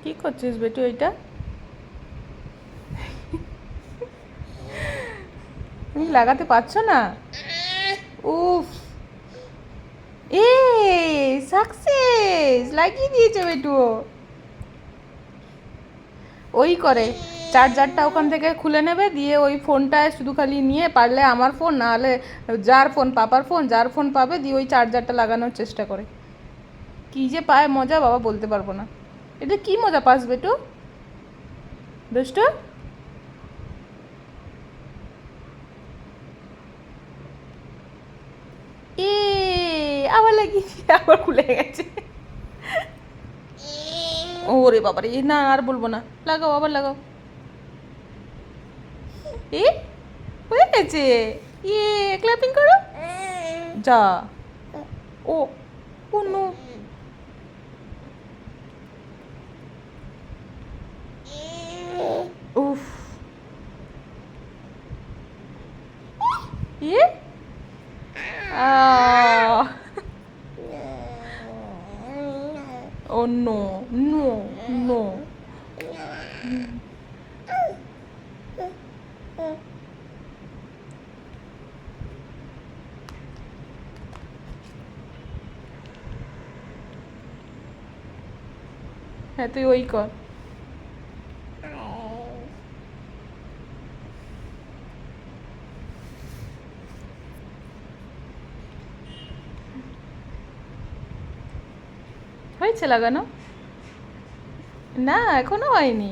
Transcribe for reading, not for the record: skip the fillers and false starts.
কি করছিস বেটু এইটা? তুমি লাগাতে পারছো না? উফ, এ সাকসেস, লাগিয়ে দিয়েছে বেটু। ওই করে, চার্জারটা ওখান থেকে খুলে নেবে, দিয়ে ওই ফোনটায় শুধু খালি নিয়ে, পারলে আমার ফোন, না হলে যার ফোন, পাপার ফোন, যার ফোন পাবে, দিয়ে ওই চার্জারটা লাগানোর চেষ্টা করে। কী যে পায় মজা বাবা, বলতে পারবো না। এটা কি মজা পাস বেটু, দুষ্টু? এ আবার লাগিয়েছি, আবার খুলে গেছে। ওরে বাবারে, না আর বলবো না, লাগাও আবার লাগাও। এ হয়ে গেছে। ইয়ে, ক্ল্যাপিং করো। যা। ও, ও নো। উফ। ইয়ে ও নো, নো, নো। হ্যাঁ, তুই ওই কর। হয়েছে লাগানো? না, এখনো হয়নি।